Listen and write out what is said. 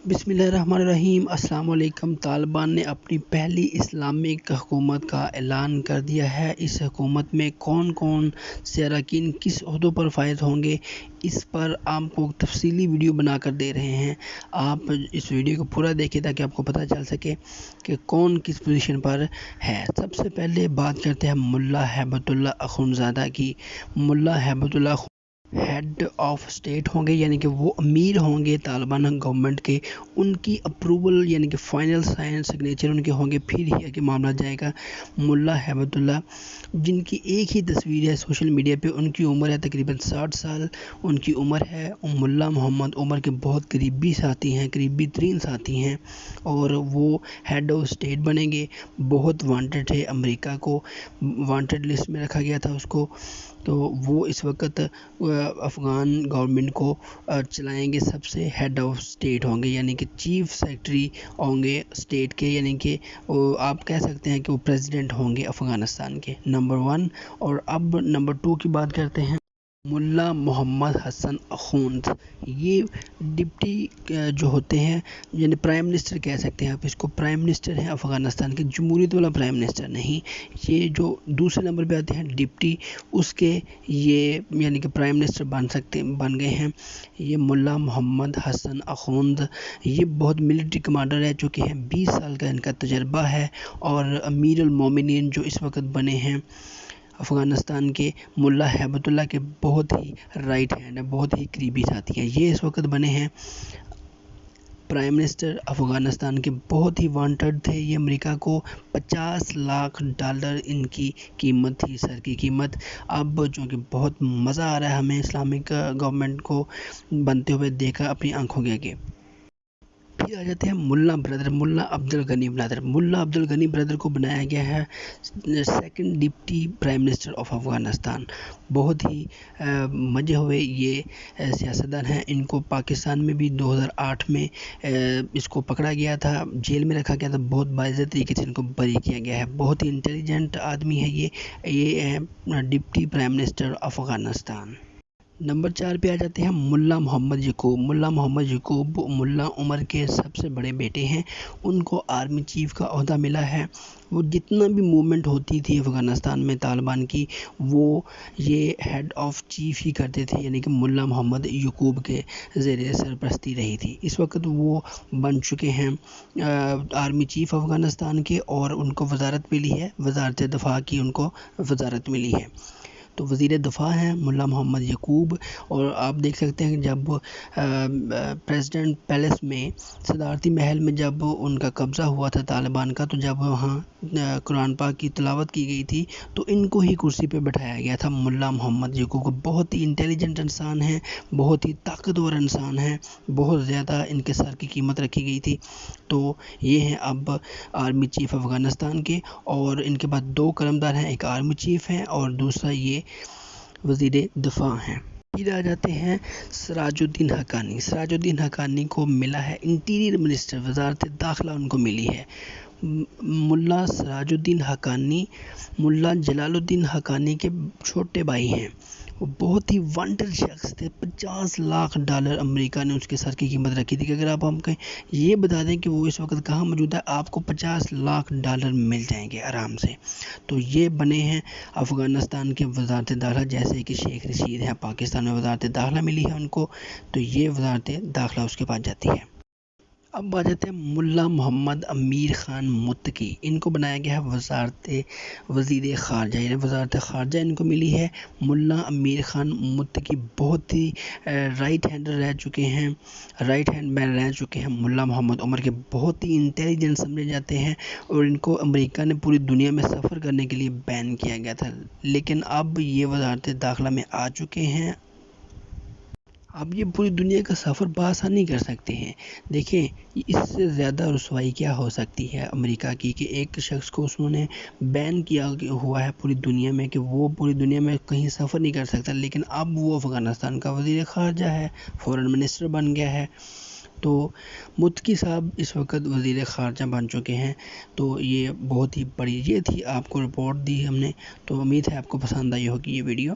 بسم اللہ الرحمن الرحیم۔ السلام علیکم۔ طالبان نے اپنی پہلی اسلامک حکومت کا اعلان کر دیا ہے۔ اس حکومت میں کون کون سے اراکین کس عہدوں پر فائز ہوں گے، اس پر آپ کو تفصیلی ویڈیو بنا کر دے رہے ہیں۔ آپ اس ویڈیو کو پورا دیکھیں تاکہ آپ کو پتہ چل سکے کہ کون کس پوزیشن پر ہے۔ سب سے پہلے بات کرتے ہیں ملا ہیبت اللہ اخونزادہ کی۔ ملا ہیبت اللہ ہیڈ آف اسٹیٹ ہوں گے، یعنی کہ وہ امیر ہوں گے طالبان گورنمنٹ کے۔ ان کی اپروول یعنی کہ فائنل سائن سگنیچر ان کے ہوں گے، پھر ہی آگے معاملہ جائے گا۔ ملا ہیبت اللہ جن کی ایک ہی تصویر ہے سوشل میڈیا پہ، ان کی عمر ہے تقریباً 60 سال ان کی عمر ہے۔ ملا محمد عمر کے بہت قریبی ساتھی ہیں، قریبی ترین ساتھی ہیں، اور وہ ہیڈ آف اسٹیٹ بنیں گے۔ بہت وانٹڈ ہے، امریکہ کو وانٹڈ لسٹ میں رکھا گیا تھا اس کو، تو وہ اس وقت افغان گورنمنٹ کو چلائیں گے۔ سب سے ہیڈ آف اسٹیٹ ہوں گے، یعنی کہ چیف سیکرٹری ہوں گے اسٹیٹ کے، یعنی کہ آپ کہہ سکتے ہیں کہ وہ پریزیڈنٹ ہوں گے افغانستان کے، نمبر 1۔ اور اب نمبر 2 کی بات کرتے ہیں۔ ملا محمد حسن اخوند، یہ ڈپٹی جو ہوتے ہیں، یعنی پرائم منسٹر کہہ سکتے ہیں آپ اس کو، پرائم منسٹر ہیں افغانستان کے، جمہوریت والا پرائم منسٹر نہیں۔ یہ جو دوسرے نمبر پہ آتے ہیں ڈپٹی، اس کے یہ یعنی کہ پرائم منسٹر بن گئے ہیں یہ ملا محمد حسن اخوند۔ یہ بہت ملٹری کمانڈر رہ چکے ہیں، 20 سال کا ان کا تجربہ ہے، اور امیر المومنین جو اس وقت بنے ہیں افغانستان کے، ملا ہیبت اللہ کے بہت ہی رائٹ ہینڈ ہیں، بہت ہی قریبی ساتھی ہیں۔ یہ اس وقت بنے ہیں پرائم منسٹر افغانستان کے، بہت ہی وانٹڈ تھے یہ امریکہ کو۔ $50 لاکھ ان کی قیمت تھی، سر کی قیمت۔ اب چونکہ بہت مزہ آ رہا ہے ہمیں اسلامک گورنمنٹ کو بنتے ہوئے دیکھا اپنی آنکھوں کے آگے۔ پھر آ جاتے ہیں ملا بردر، ملا عبد الغنی بردر۔ ملا عبد الغنی بردر کو بنایا گیا ہے second deputy prime minister of Afghanistan. بہت ہی مزے ہوئے یہ سیاستدان ہیں۔ ان کو پاکستان میں بھی 2008 میں اس کو پکڑا گیا تھا، جیل میں رکھا گیا تھا، بہت باعزت طریقے سے ان کو بری کیا گیا ہے۔ بہت ہی انٹیلیجنٹ آدمی ہے یہ ہے deputy prime minister Afghanistan. Number 4 پہ آ جاتے ہیں ملا محمد یعقوب۔ ملا محمد یعقوب ملا عمر کے سب سے بڑے بیٹے ہیں، ان کو آرمی چیف کا عہدہ ملا ہے۔ وہ جتنا بھی موومنٹ ہوتی تھی افغانستان میں طالبان کی، وہ یہ ہیڈ آف چیف ہی کرتے تھے، یعنی کہ ملا محمد یعقوب کے زیر سرپرستی رہی تھی۔ اس وقت وہ بن چکے ہیں آرمی چیف افغانستان کے، اور ان کو وزارت ملی ہے، وزارت دفاع کی ان کو وزارت ملی ہے۔ تو وزیر دفاع ہیں ملا محمد یعقوب۔ اور آپ دیکھ سکتے ہیں کہ جب پریزیڈنٹ پیلس میں، صدارتی محل میں جب ان کا قبضہ ہوا تھا طالبان کا، تو جب وہاں قرآن پاک کی تلاوت کی گئی تھی تو ان کو ہی کرسی پہ بٹھایا گیا تھا، ملا محمد یعقوب کو۔ بہت ہی انٹیلیجنٹ انسان ہیں، بہت ہی طاقتور انسان ہیں، بہت زیادہ ان کے سر کی قیمت رکھی گئی تھی۔ تو یہ ہیں اب آرمی چیف افغانستان کے، اور ان کے بعد 2 قلمدار ہیں، ایک آرمی چیف ہیں اور دوسرا یہ وزیر دفاع ہیں۔ پھر آ جاتے ہیں سراج الدین حقانی۔ سراج الدین حقانی کو ملا ہے انٹیریئر منسٹر، وزارت داخلہ ان کو ملی ہے۔ ملا سراج الدین حقانی ملا جلال الدین حقانی کے چھوٹے بھائی ہیں۔ وہ بہت ہی وانٹڈ شخص تھے، $50 لاکھ امریکہ نے اس کے سر کی قیمت رکھی تھی کہ اگر آپ ہم کہیں یہ بتا دیں کہ وہ اس وقت کہاں موجود ہے، آپ کو $50 لاکھ مل جائیں گے آرام سے۔ تو یہ بنے ہیں افغانستان کے وزارت داخلہ، جیسے کہ شیخ رشید ہیں، پاکستان میں وزارت داخلہ ملی ہے ان کو، تو یہ وزارت داخلہ اس کے پاس جاتی ہے۔ اب آ جاتے ہیں ملا محمد امیر خان متقی۔ ان کو بنایا گیا ہے وزیر خارجہ، یعنی وزارت خارجہ ان کو ملی ہے۔ ملا امیر خان متقی بہت ہی رائٹ ہینڈر رہ چکے ہیں، رائٹ ہینڈ مین رہ چکے ہیں ملا محمد عمر کے، بہت ہی انٹیلیجنٹ سمجھے جاتے ہیں، اور ان کو امریکہ نے پوری دنیا میں سفر کرنے کے لیے بین کیا گیا تھا، لیکن اب یہ وزارت داخلہ میں آ چکے ہیں۔ اب یہ پوری دنیا کا سفر بآسانی کر سکتے ہیں۔ دیکھیں اس سے زیادہ رسوائی کیا ہو سکتی ہے امریکہ کی، کہ ایک شخص کو انہوں نے بین کیا ہوا ہے پوری دنیا میں، کہ وہ پوری دنیا میں کہیں سفر نہیں کر سکتا، لیکن اب وہ افغانستان کا وزیر خارجہ ہے، فورن منسٹر بن گیا ہے۔ تو متقی صاحب اس وقت وزیر خارجہ بن چکے ہیں۔ تو یہ بہت ہی بڑی یہ تھی، آپ کو رپورٹ دی ہم نے، تو امید ہے آپ کو پسند آئی ہوگی یہ ویڈیو۔